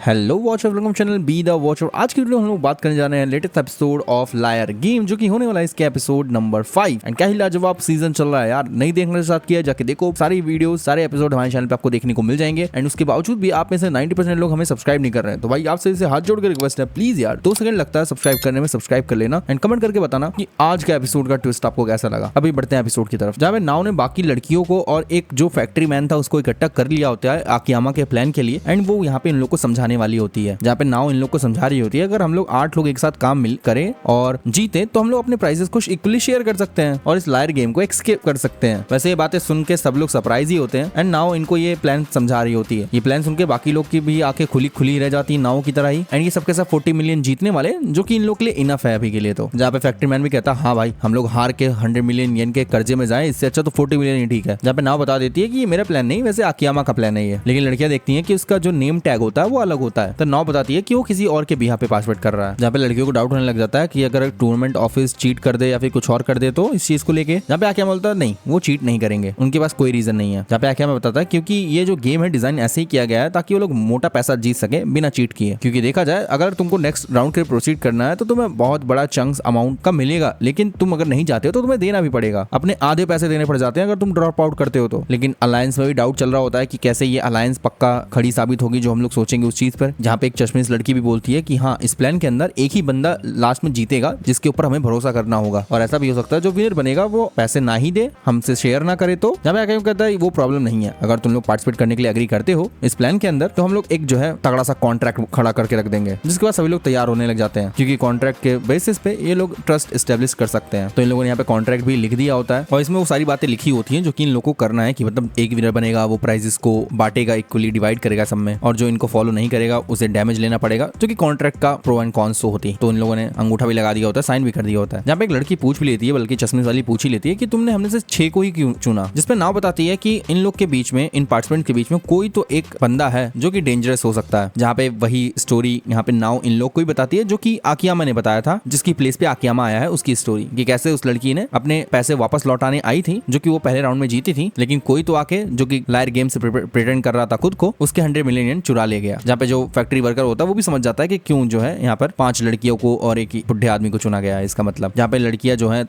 Hello watcher, welcome channel be the watcher. आज की video में हम लोग बात करने जा रहे हैं latest episode of liar game, जो कि होने वाला है इसके एपिसोड नंबर 5। एंड क्या ही लाजवाब सीजन चल रहा है यार। नहीं देखने के साथ किया जाके देखो, सारी वीडियो सारे एपिसोड हमारे चैनल पे आपको देखने को मिल जाएंगे। एंड उसके बावजूद भी आप में से 90% लोग हमें सब्सक्राइब नहीं कर रहे हैं, तो भाई आपसे इसे हाथ जोड़ के रिक्वेस्ट है, प्लीज यार 2 सेकंड लगता है सब्सक्राइब करने में, सब्सक्राइब कर लेना एंड कमेंट करके बताना कि आज का एपिसोड का ट्विस्ट आपको कैसा लगा। अभी बढ़ते हैं एपिसोड की तरफ, जहाँ पे नाव ने बाकी लड़कियों को और एक जो फैक्ट्री मैन था उसको इकट्ठा कर लिया होता है आकियामा के प्लान के लिए। एंड वो यहाँ पे इन लोग को समझाने वाली होती है, जहाँ पे नाव इन लोग को समझा रही होती है अगर हम लोग 8 लोग एक साथ काम मिल करें और जीते तो हम लोग अपने प्राइजेस को इक्वली शेयर कर सकते हैं और इस लायर गेम को एस्केप कर सकते हैं। वैसे ये बातें सुन के सब लोग सरप्राइज ही होते हैं। एंड नाव इनको ये प्लान समझा रही होती है। ये प्लान सुन के बाकी लोग की भी आंखें खुली खुली रह जाती है नाव की तरह ही। एंड ये सबके सब 40 मिलियन जीतने वाले, जो कि इन लोग के लिए इनफ है अभी के लिए। तो जहाँ पे फैक्ट्री मैन भी कहता है हाँ भाई हम लोग हार के 100 मिलियन येन के कर्जे में जाए, इससे अच्छा तो 40 मिलियन ही ठीक है। जहाँ पे नाव बता देती है कि ये मेरा प्लान नहीं, वैसे आकियामा का प्लान है ये। लेकिन लड़कियां देखती हैं कि उसका जो नेम टैग होता है वो अलग होता है, तो नाव बताती है कि वो किसी और के बिहाफ पे पासवर्ड कर रहा है। जहाँ पे लड़कियों को डाउट होने लग जाता है कि अगर टूर्नामेंट ऑफिस चीट कर दे या फिर कुछ और कर दे तो इस चीज को लेके, जहाँ पे आकियामा बोलता है नहीं वो चीट नहीं करेंगे, उनके पास कोई रीजन नहीं है। जहाँ पे आकियामा बताता है क्योंकि ये जो गेम है डिजाइन ऐसे ही किया गया है ताकि वो लोग मोटा पैसा जीत सके बिना चीट किए। क्योंकि देखा जाए अगर तुमको नेक्स्ट राउंड के प्रोसीड करना है तो तुम्हें बहुत बड़ा चंक्स अमाउंट का मिलेगा, लेकिन तुम अगर नहीं जाते हो तो तुम्हें देना भी पड़ेगा। अपने आधे पैसे देने पड़ जाते हैं अगर तुम ड्रॉप आउट करते हो तो। लेकिन अलायंस में भी डाउट चल रहा होता है कि कैसे ये अलायंस पक्का खड़ी साबित होगी जो हम लोग सोचेंगे उस चीज पर। जहाँ पे एक चश्मिश लड़की भी बोलती है कि हाँ इस प्लान के अंदर एक ही बंदा लास्ट में जीतेगा जिसके ऊपर हमें भरोसा करना होगा, और ऐसा भी हो सकता है जो विनर बनेगा वो पैसे ना ही दे, हमसे शेयर ना करे। तो जब आके कहता है वो प्रॉब्लम नहीं है, अगर तुम लोग पार्टिसिपेट करने के लिए एग्री करते हो इस प्लान के अंदर तो हम लोग एक जो है तगड़ा सा कॉन्ट्रैक्ट खड़ा करके रख देंगे, जिसके बाद सभी लोग तैयार होने लग जाते हैं क्योंकि कॉन्ट्रैक्ट के बेसिस पे ये लोग ट्रस्ट एस्टेब्लिश कर सकते हैं। तो इन लोगों ने यहाँ पे कॉन्ट्रैक्ट भी लिख दिया होता है और इसमें वो सारी बातें लिखी होती है जो कि इन लोगों को करना है कि मतलब एक विनर बनेगा वो प्राइजेस को बांटेगा, इक्वली डिवाइड करेगा सब में, और जो इनको फॉलो नहीं करेगा उसे डैमेज लेना पड़ेगा, जो कि कॉन्ट्रैक्ट का प्रो एंड कॉन्स होती है। तो इन लोगों ने अंगूठा भी लगा दिया होता है, साइन भी कर दिया होता है। जहाँ पे एक लड़की पूछ भी लेती है, बल्कि चश्मे वाली पूछ ही लेती है कि तुमने हमने से 6 को ही क्यों चुना, जिसपे नाव बताती है कि इन लोग के बीच में, इन पार्टिसिपेंट के बीच में कोई तो एक बंदा है जो कि डेंजरस हो सकता है। जहाँ पे वही स्टोरी यहाँ पे नाव इन लोग को ही बताती है जो कि आकियामा ने बताया था, जिसकी प्लेस पे आकियामा आया है, उसकी स्टोरी कि कैसे उस लड़की ने अपने पैसे वापस लौटाने आई थी जो कि वो पहले राउंड में जीती थी, लेकिन कोई तो आके जो कि लायर गेम से प्रेटेंड कर रहा था खुद को, उसके 100 मिलियन चुरा ले गया। जहाँ पे जो फैक्ट्री वर्कर होता है वो भी समझ जाता है कि क्यों जो है यहाँ पर 5 लड़कियों को और एक ही बुढ़े आदमी को चुना गया है। इसका मतलब जहाँ पे लड़कियां जो है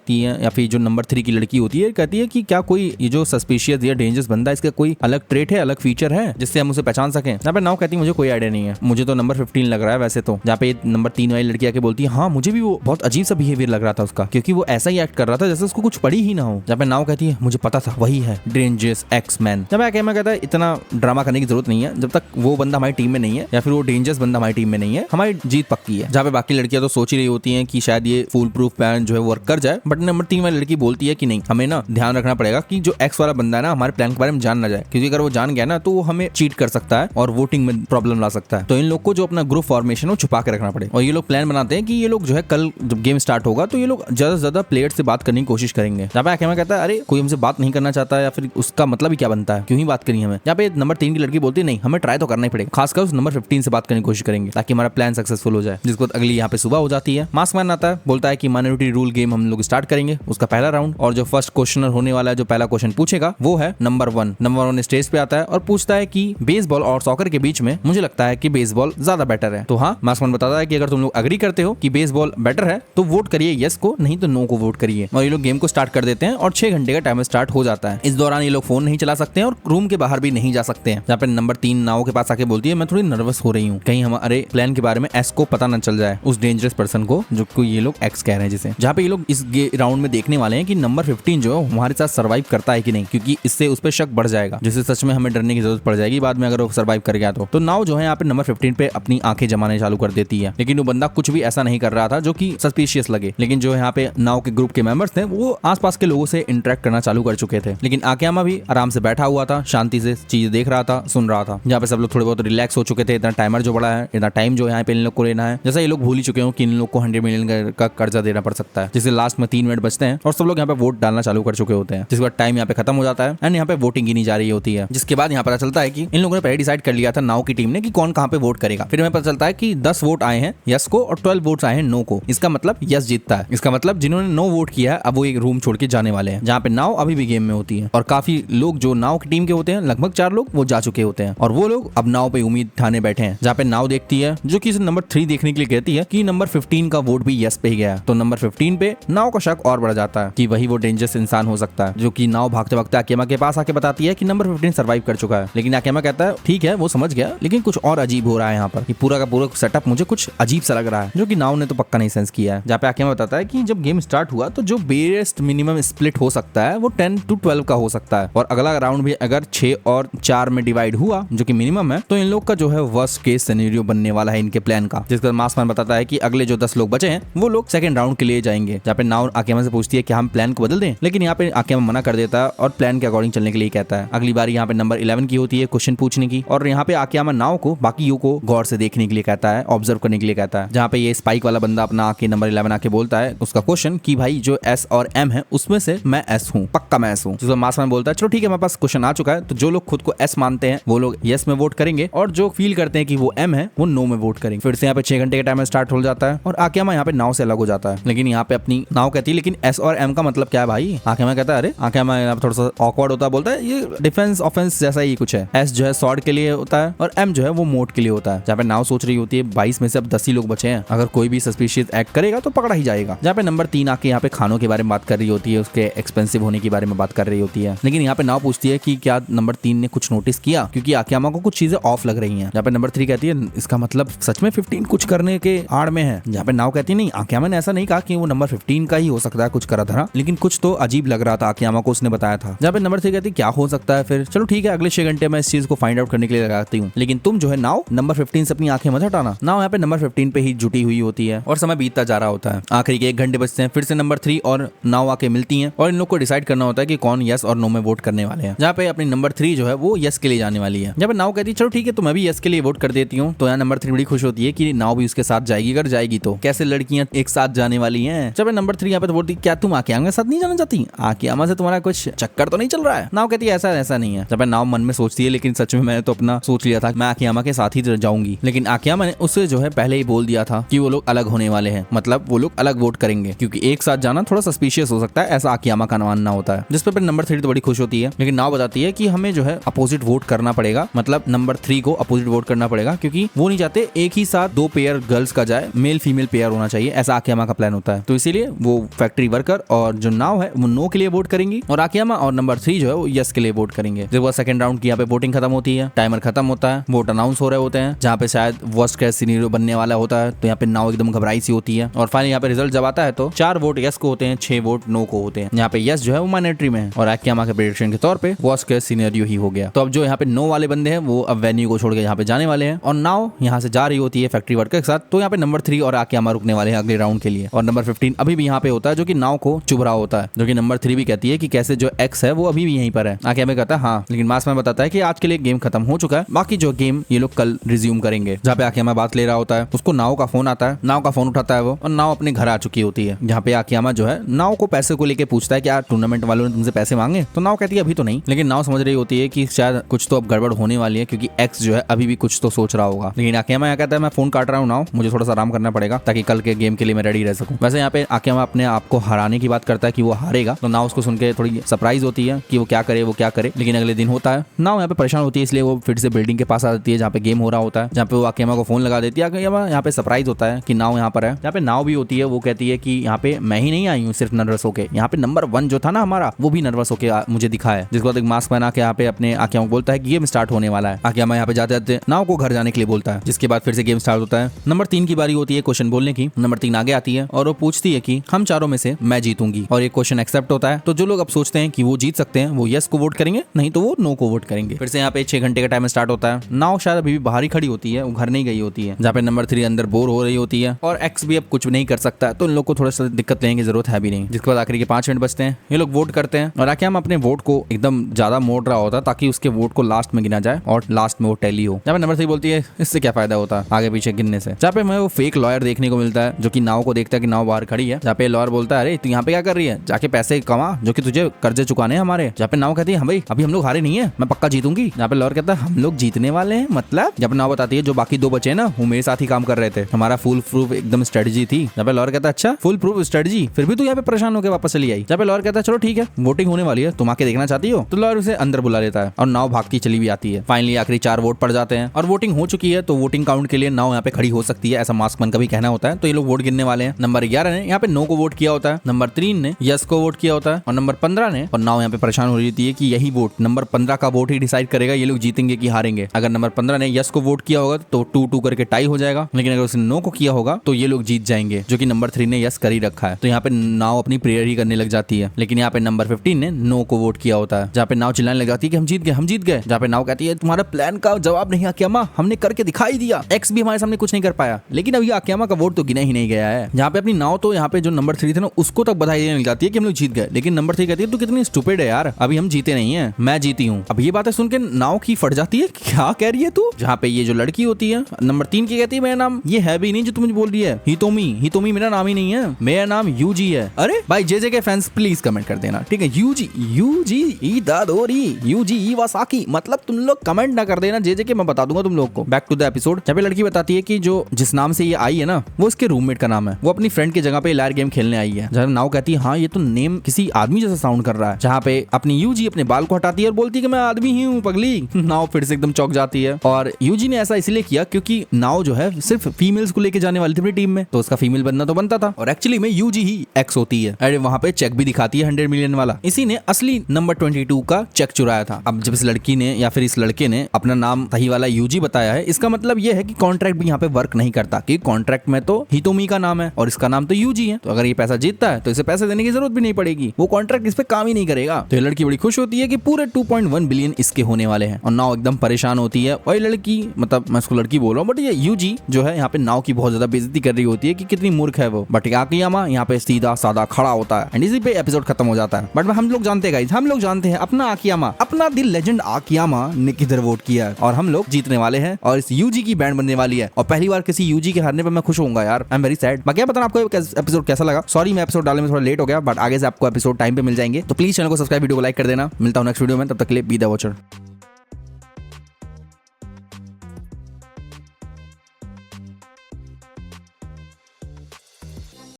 या फिर जो नंबर 3 की लड़की होती है कहती है कि क्या कोई ये जो सस्पिशियस या डेंजरस बंदा है इसका कोई अलग ट्रेट है, अलग फीचर है जिससे हम उसे पहचान सकें। जहाँ पे नाव कहती है मुझे कोई आइडिया नहीं है, मुझे तो नंबर 15 लग रहा है वैसे तो। जहाँ पे नंबर 3 वाली लड़की आके बोलती है हाँ मुझे भी वो बहुत अजीब सा बिहेवियर लग रहा था उसका, क्योंकि वो ऐसा ही एक्ट कर रहा था जैसे उसको कुछ पड़ी ही ना हो। जहाँ पे नाव कहती है मुझे पता था वही है डेंजरस एक्स मैन। जब मैं कहता है इतना ड्रामा करने की जरूरत नहीं है, जब तक वो बंदा हमारी टीम में नहीं है या फिर वो डेंजरस बंदा हमारी टीम में नहीं है हमारी जीत पक्की है। जहाँ पे बाकी लड़कियां तो सोच ही रही होती हैं कि शायद ये फुल प्रूफ प्लान जो है वर्क कर जाए, बट नंबर 3 वाली लड़की बोलती है कि नहीं, हमें ना ध्यान रखना पड़ेगा कि जो एक्स वाला बंदा है ना हमारे प्लान के बारे में जान ना जाए, क्योंकि अगर वो जान गया ना तो वो हमें चीट कर सकता है और वोटिंग में प्रॉब्लम ला सकता है। तो इन लोग को जो अपना ग्रुप फॉर्मेशन है छुपा के रखना पड़ेगा। और ये लोग प्लान बनाते हैं कि ये लोग जो है कल जब गेम स्टार्ट होगा तो ये लोग ज्यादा से ज्यादा प्लेयर से बात करने की कोशिश करेंगे। जहाँ पे आकियामा कहता है अरे कोई हमसे बात नहीं करना चाहता है या फिर उसका मतलब ही क्या बनता है, क्यों ही बात करी हमें। यहाँ पे नंबर 3 की लड़की बोलती है नहीं हमें ट्राई तो करना ही पड़ेगा, खासकर उस नंबर 15 से बात करने की कोशिश करेंगे ताकि हमारा प्लान सक्सेसफुल हो जाए। जिसको अगली यहाँ पे सुबह हो जाती है। मास्क मैन आता है, बोलता है कि माइनॉरिटी रूल गेम हम लोग स्टार्ट करेंगे, उसका पहला राउंड, और जो फर्स्ट क्वेश्चनर होने वाला है जो पहला क्वेश्चन पूछेगा वो है नंबर 1। नंबर 1 स्टेज पे आता है और पूछता है कि बेसबॉल और सॉकर के बीच में मुझे लगता है कि बेसबॉल ज्यादा बेटर है। तो हाँ मास्क मैन बताता है कि अगर तुम लोग अग्री करते हो कि बेसबॉल बेटर है तो वोट करिए यस को, नहीं तो नो को वोट करिए। और ये लोग गेम को स्टार्ट कर देते हैं और 6 घंटे का टाइमर स्टार्ट हो जाता है। इस दौरान ये लोग फोन नहीं चला सकते हैं और रूम के बाहर भी नहीं जा सकते हैं। जहाँ पे नंबर 3 नाव के पास आके बोलती है मैं थोड़ी नर्वस हो रही हूँ, कहीं हमारे प्लान के बारे में एस को पता न चल जाए, उस डेंजरस पर्सन को जो को ये लोग एक्स कह रहे हैं जिसे। जहाँ पे ये लोग इस राउंड में देखने वाले हैं कि नंबर 15 जो है हमारे साथ सर्वाइव करता है कि नहीं, क्योंकि इससे उस पर शक बढ़ जाएगा, जिससे सच में हमें डरने की जरूरत पड़ जाएगी बाद में अगर वो सर्वाइव कर गया तो। नाव जो है यहाँ पे नंबर 15 पे अपनी आंखें जमाने चालू कर देती है, लेकिन वो बंदा कुछ भी ऐसा नहीं कर रहा था जो कि सस्पिशियस लगे। लेकिन जो यहाँ पे नाव के ग्रुप के मेंबर्स थे वो आसपास के लोगों से इंटरेक्ट करना चालू कर चुके थे। लेकिन आकियामा भी आराम से बैठा हुआ था, शांति से चीजें देख रहा था, सुन रहा था। जहाँ पे सब लोग थोड़े बहुत रिलैक्स हो चुके थे। इतना टाइमर जो बड़ा है, इतना टाइम जो यहाँ पे इन लोग को लेना है, जैसा ये लोग भूल ही चुके हो कि इन लोग को 100 मिलियन का कर्जा देना पड़ सकता है, जिससे लास्ट में 3 मिनट बचते हैं और सब लोग यहाँ पे वोट डालना चालू कर चुके होते हैं। जिसके बाद टाइम यहाँ पे खत्म हो जाता है एंड यहाँ पे वोटिंग गिनी जा रही होती है। जिसके बाद यहाँ पता चलता है कि इन लोगों ने पहले डिसाइड कर लिया था नाव की टीम ने कि कौन कहाँ पे वोट करेगा। फिर हमें पता चलता है कि 10 वोट आए हैं यस को और 12 वोट्स आए हैं नो को। इसका मतलब यस जीतता है। इसका मतलब जिन्होंने नो वोट किया है अब वो एक रूम छोड़ के जाने वाले हैं, जहाँ पे नाव अभी भी गेम में होती है। और काफी लोग जो नाव की टीम के होते हैं, लगभग 4 लोग, वो जा चुके होते हैं और वो लोग अब नाव पे उम्मीद ठाने बैठे हैं, जहाँ पे नाव देखती है जो कि नंबर 3 देखने के लिए कहती है कि नंबर 15 का वोट भी यस पे ही गया। तो नंबर 15 पे नाव का शक और बढ़ जाता है कि वही वो डेंजरस इंसान हो सकता है, जो कि नाव भागते भागते आकेमा के पास आके बताती है कि नंबर 15 सर्वाइव कर चुका है। लेकिन आकेमा कहता है ठीक है वो समझ गया, लेकिन कुछ और अजीब हो रहा है यहाँ पर, कि पूरा का पूरा सेटअप मुझे कुछ अजीब सा लग रहा है, जो कि नाव ने तो पक्का नहीं सेंस किया है। जहाँ पे आकेमा बताता है कि जब गेम स्टार्ट हुआ तो जो बेस्ट मिनिमम स्प्लिट हो सकता है वो 10 to 12 का हो सकता है, और अगला राउंड भी अगर 6 और 4 में डिवाइड हुआ जो कि मिनिमम है, तो इन लोग का जो है वर्स्ट केस सिनेरियो बनने वाला है इनके प्लान का। जिसके बाद मास्कमैन बताता है कि अगले जो 10 लोग बचे हैं वो लोग सेकंड राउंड के लिए जाएंगे। जहाँ पे नाव आकेमा से पूछती है कि हम प्लान को बदल दें, लेकिन यहाँ पे आकेमा मना कर देता है और प्लान के अकॉर्डिंग चलने के लिए कहता है। अगली बार यहाँ पे नंबर 11 की होती है क्वेश्चन पूछने की, और यहाँ पे आकेमा नाव को बाकियों को गौर से देखने के लिए कहता है, ऑब्जर्व करने के लिए कहता है। जहाँ पे ये स्पाइक वाला बंदा अपना आके नंबर 11 आके बोलता है उसका क्वेश्चन कि भाई जो एस और एम है उसमें से मैं एस हूँ, पक्का मैं एस हूँ। जिसमें मास्कमैन बोलता है चलो ठीक है मेरे पास क्वेश्चन आ चुका है, तो जो लोग खुद को एस मानते हैं वो लोग यस में वोट करेंगे, और जो फील करते हैं कि वो एम है वो नो में वोट करेंगे। फिर से यहाँ पे 6 घंटे का टाइम स्टार्ट हो जाता है और आकेमा यहाँ पे नाव से अलग हो जाता है। लेकिन यहाँ पे अपनी नाव कहती है लेकिन एस और एम का मतलब क्या है भाई? आकेमा कहता है अरे, आकेमा यहाँ पे थोड़ा सा ऑकवर्ड होता है, बोलता है ये डिफेंस ऑफेंस जैसा ही कुछ है। एस जो है स्वॉर्ड के लिए होता है और एम जो है वो मोट के लिए होता है। जहाँ पे नाव सोच रही होती है 22 में से अब 10 ही लोग बचे हैं, अगर कोई भी सस्पिशियस एक्ट करेगा तो पकड़ा ही जाएगा। जहाँ पे नंबर 3 आके यहाँ पे खानों के बारे में बात कर रही होती है, उसके एक्सपेंसिव होने के बारे में बात कर रही होती है। लेकिन यहाँ पे नाव पूछती है कि क्या नंबर 3 ने कुछ नोटिस किया, क्योंकि आकेमा को कुछ चीजें ऑफ लग रही हैं। जहाँ पे नंबर 3 कहती है इसका मतलब सच में 15 कुछ करने के आड़ में है। जहाँ पे नाव कहती है नहीं, आकेमा ने ऐसा नहीं कहा कि वो नंबर 15 का ही हो सकता है कुछ करा धरा, लेकिन कुछ तो अजीब लग रहा था आकेमा को, उसने बताया था। जहाँ पे नंबर 3 कहती है क्या हो सकता है फिर, चलो ठीक है अगले 6 घंटे मैं इस चीज को फाइंड आउट करने के लिए लगाती हूँ, लेकिन तुम जो है नाव नंबर 15 से अपनी आंखें मत हटाना। नाव यहाँ पे नंबर 15 पे ही जुटी हुई होती है और समय बीतता जा रहा होता है। आखिरी के 1 घंटे बचते हैं, फिर से नंबर 3 और नाव आके मिलती हैं और इन लोग को डिसाइड करना होता है कि कौन यस और नो में वोट करने वाले हैं। जहाँ पे अपनी नंबर 3 जो है वो यस के लिए जाने वाली है। जहाँ पे नाव कहती है चलो ठीक है तो मैं भी यस के लिए वोट कर देती हूँ, तो यहाँ नंबर 3 बड़ी खुश होती है कि नाव भी उसके साथ जाएगी। अगर जाएगी तो कैसे लड़कियां एक साथ जाने वाली हैं। जब नंबर 3 यहाँ पे तो बोलती क्या तुम आकेमा के साथ नहीं जाना चाहती, आकेमा से तुम्हारा कुछ चक्कर तो नहीं चल रहा है? नाव कहती है ऐसा नहीं है। जब नाव मन में सोचती है लेकिन सच में मैंने तो अपना सोच लिया था मैं आकेमा के साथ ही जाऊंगी, लेकिन आकेमा ने उससे जो है पहले ही बोल दिया था कि वो लोग अलग होने वाले हैं, मतलब वो लोग अलग वोट करेंगे, क्योंकि एक साथ जाना थोड़ा सस्पिशियस हो सकता है, ऐसा आकेमा का मानना होता है। जिस पर नंबर 3 तो बड़ी खुश होती है, लेकिन नाव बताती है कि हमें जो है अपोजिट वोट करना पड़ेगा, मतलब नंबर 3 को अपोजिट वोट करना पड़ेगा, क्योंकि वो नहीं चाहते एक ही साथ 2 पेयर गर्ल्स का जाए, मेल फीमेल पेयर होना चाहिए, ऐसा आकेमा का प्लान होता है। तो इसीलिए वो फैक्ट्री वर्कर और जो नाव है वो नो के लिए वोट करेंगी और आकेमा और नंबर 3 जो है वो यस के लिए वोट करेंगे। जब वो सेकंड राउंड की यहाँ पे वोटिंग खत्म होती है, टाइमर खत्म होता है, वोट अनाउंस हो रहे होते हैं, जहाँ पे शायद वर्स्ट केस सिनेरियो बनने वाला होता है, तो यहाँ पे नाव एकदम घबराई सी होती है। और फाइनली यहाँ पे रिजल्ट जब आता है तो 4 वोट यस को होते हैं, 6 वोट नो को होते हैं। यहाँ पे यस जो है वो माइनॉरिटी में है और आकेमा के प्रेडिक्शन के तौर पे वर्स्ट केस सिनेरियो ही हो गया। तो अब जो यहाँ पे नो वाले बंदे हैं वो अब वेन्यू को छोड़ के यहाँ पे जाने वाले हैं और नाव यहाँ से जा रही होती है फैक्ट्री वर्कर के साथ। तो यहाँ पे नंबर 3 और आकेमा रुकने वाले हैं अगले राउंड के लिए, और नंबर 15 अभी भी यहाँ पे होता है जो कि नाव को चुभ रहा होता है, जो कि नंबर 3 भी कहती है कि कैसे जो एक्स है वो अभी भी यहीं पर है। आकेमा कहता है हाँ, लेकिन मास्कमैन बताता है कि आज के लिए गेम खत्म हो चुका है, बाकी जो गेम ये लोग कल रिज्यूम करेंगे। जहाँ पे आकेमा बात ले रहा होता है, उसको नाव का फोन आता है, नाव का फोन उठाता है वो और नाव अपने घर आ चुकी होती है। जहाँ पे आकेमा जो है नाव को पैसे को लेके पूछता है कि यार टूर्नामेंट वालों ने तुमसे पैसे मांगे, तो नाव कहती है अभी तो नहीं, लेकिन नाव समझ रही होती है कि शायद कुछ तो अब गड़बड़ होने वाली है, क्योंकि एक्स जो है अभी भी कुछ तो सोच रहा होगा। लेकिन आकेमा यहाँ कहता है मैं फोन काट रहा हूँ नाव, मुझे थोड़ा सा आराम करना पड़ेगा ताकि कल के गेम के लिए मैं रेडी रह सकूं। वैसे यहाँ पे आकेमा अपने आप को हराने की बात करता है कि वो हारेगा, तो नाव उसको सुन के थोड़ी सरप्राइज होती है कि वो क्या करे। लेकिन अगले दिन होता है, नाव यहाँ पे परेशान होती है, इसलिए वो फिर से बिल्डिंग के पास आ जाती है जहाँ पे गेम हो रहा होता है, जहाँ पे वो आकेमा को फोन लगा देती है। आकेमा यहाँ पे सरप्राइज होता है कि नाव यहाँ पर है। यहाँ पे नाव भी होती है, वो कहती है कि यहाँ पे मैं ही नहीं आई हूँ सिर्फ नर्वस होके, यहाँ पे नंबर 1 जो था ना हमारा वो भी नर्वस होके मुझे दिखा है। जिसके बाद एक मास्क पहना के यहाँ पे अपने आकेमा को बोलता है कि गेम स्टार्ट होने वाला है। आकेमा यहाँ पे जाते जाते नाव को घर जाने के लिए बोलता है, जिसके बाद फिर से गेम स्टार्ट होता है। नंबर 3 की बारी होती है क्वेश्चन बोलने की। नंबर 3 आगे आती है और वो पूछती है कि हम चारों में से मैं जीतूंगी, और ये क्वेश्चन एक्सेप्ट होता है। तो जो लोग अब सोचते हैं कि वो जीत सकते हैं वो यस को वोट करेंगे, नहीं तो वो नो को वोट करेंगे। फिर से यहाँ पे 6 घंटे का टाइम स्टार्ट होता है। नाव शायद अभी भी बाहर ही खड़ी होती है, वो घर नहीं गई होती है। जहाँ पे नंबर 3 अंदर बोर हो रही होती है और एक्स भी अब कुछ नहीं कर सकता है, तो इन लोग को थोड़ा सा दिक्कत लेने की जरूरत है भी नहीं। जिसके बाद आखिरी के 5 मिनट बचते हैं, ये लोग वोट करते हैं और आके हम अपने वोट को एकदम ज्यादा मोड़ रहा होता है ताकि उसके वोट को लास्ट में गिना जाए और लास्ट में वो टैली हो। जहाँ पे नंबर 3 बोलती है इससे क्या फायदा होता है आगे पीछे गिनने से। जहाँ पे हमें वो फेक लॉयर देखने को मिलता है जो कि नाव को देखता है कि नाव बाहर खड़ी है। जहाँ पे लॉयर बोलता है अरे तू यहाँ पे क्या कर रही है, जाके पैसे कमा जो कि तुझे कर्जे चुकाने हैं हमारे। जहाँ पे नाव कहती है हाँ भाई अभी हम लोग हारे नहीं है, मैं पक्का जीतूंगी। जहाँ पे लॉयर कहता है हम लोग जीतने वाले हैं मतलब। जब नाव बताती है जो बाकी 2 बचे ना वो मेरे साथ ही काम कर रहे थे, हमारा फुल प्रूफ एकदम स्ट्रेटजी थी। जहाँ पे लॉयर कहता है अच्छा फुल प्रूफ स्ट्रेटजी, फिर भी तू यहाँ पे परेशान होकर वापस चली आई। जहाँ पे लॉयर कहता है चलो ठीक है वोटिंग होने वाली है, तुम आके देखना चाहती हो, तो लॉयर उसे अंदर बुला लेता है और नाव भागती चली भी आती है। फाइनली आखिरी 4 वोट पड़ जाते हैं और वोटिंग हो चुकी है, तो वोटिंग काउंट के लिए नाउ यहाँ पे खड़ी हो सकती है, ऐसा मास्कमैन का भी कहना होता है। तो ये लोग वोट गिनने वाले हैं। नंबर 11 ने यहाँ पे नो को वोट किया होता है, नंबर 3 ने यस को वोट किया होता है, और नंबर 15 ने, और नाउ यहाँ पे परेशान हो रही है कि यही वोट नंबर 15 का वोट ही डिसाइड करेगा ये लोग जीतेंगे कि हारेंगे। अगर नंबर 15 ने यस को वोट किया होगा तो 2-2 करके टाई हो जाएगा, लेकिन अगर उसने नो को किया होगा तो ये लोग जीत जाएंगे, जो कि नंबर 3 ने यस कर ही रखा है। तो यहाँ पे नाव अपनी प्रेयर ही करने लग जाती है। लेकिन यहाँ पे नंबर 15 ने नो को वोट किया होता है, जहाँ पे नाव चिल्लाने लग जाती है कि हम जीत गए, हम जीत गए। जहाँ पे नाव कहती है तुम्हारा प्लान का जवाब नहीं आकियामा, हमने करके दिखाई दिया, एक्स भी हमारे सामने कुछ नहीं कर पाया। लेकिन अभी आकियामा का वोट तो गिना ही नहीं गया है। जहाँ पे अपनी नाव तो यहाँ पे जो नंबर 3 थे ना उसको तक बधाई देने लग जाती है कि हम लोग जीत गए, लेकिन नंबर 3 कहती है तू कितनी स्टूपिड है यार, अभी हम जीते नहीं है, मैं जीती हूँ। अब ये बातें सुन के नाव की फट जाती है, क्या कह रही है तू। जहाँ पे ये जो लड़की होती है नंबर 3 की कहती है मेरा नाम ये है भी नहीं जो तुम मुझे बोल रही है, हितोमी मेरा नाम ही नहीं है, मेरा नाम यूजी है। अरे भाई जे के फैंस प्लीज कमेंट कर देना, ठीक है। यूजी इदादोरी यूजी इवासाकी, मतलब तुम लोग कमेंट ना कर देना जे के, मैं बता दूंगा तुम लोग को। Back to the episode. जब लड़की बताती है कि जो जिस नाम से ये आई है ना वो इसके रूममेट का नाम है, वो अपनी फ्रेंड की जगह पे लायर गेम खेलने आई है। जब नाव कहती है हाँ ये तो नेम किसी आदमी जैसा साउंड कर रहा है, जहाँ पे अपनी यूजी अपने बाल को हटाती है और बोलती है कि मैं आदमी ही हूँ पगली। नाव फिर से एकदम चौंक जाती है, और यूजी ने ऐसा इसलिए किया क्योंकि नाव जो है सिर्फ फीमेल्स को लेके जाने वाली थी अपनी टीम में, तो उसका फीमेल बनना तो बनता था, और एक्चुअली में यूजी ही एक्स होती है। अरे वहाँ पे चेक भी दिखाती है 100 मिलियन वाला, इसी ने असली नंबर 22 का चेक चुराया था। अब जब इस लड़की ने या फिर इस लड़के ने अपना नाम सही वाला यूजी बताया है, इसका मतलब यह है कि कॉन्ट्रैक्ट भी यहाँ पे वर्क नहीं करता, कि कॉन्ट्रैक्ट में तो हितोमी का नाम है और इसका नाम तो यूजी है, तो अगर ये पैसा जीतता है तो इसे पैसे देने की जरूरत भी नहीं पड़ेगी, वो कॉन्ट्रैक्ट इस पे काम ही नहीं करेगा। तो ये लड़की बड़ी खुश होती है कि पूरे 2.1 बिलियन इसके होने वाले हैं, और नाव एकदम परेशान होती है। और ये लड़की, मतलब मैं उसको लड़की बोल रहा हूँ बट ये यूजी जो है यहाँ पे नाव की बहुत ज्यादा बेइज्जती कर रही होती है कि कितनी मूर्ख है वो। बट आकियामा यहाँ पे सीधा साधा खड़ा होता है, एंड इसी पे एपिसोड खत्म हो जाता है। बट हम लोग जानते हैं गाइस, हम लोग जानते हैं अपना आकियामा, अपना दिल लेजेंड आकियामा ने किधर वोट किया है, और हम लोग जीतने वाले हैं, और इस यूजी की बैंड बनने वाली है। और पहली बार किसी यूजी के हारने पर मैं खुश होऊंगा यार, आई एम वेरी सैड। बाकी बताना आपको एपिसोड कैसा लगा। सॉरी मैं एपिसोड डालने में थोड़ा लेट हो गया, बट आगे से आपको एपिसोड टाइम पे मिल जाएंगे। तो प्लीज चैनल को सब्सक्राइब, वीडियो को लाइक कर देना। मिलता हूं नेक्स्ट वीडियो में, तब तक के लिए बी द वॉचर।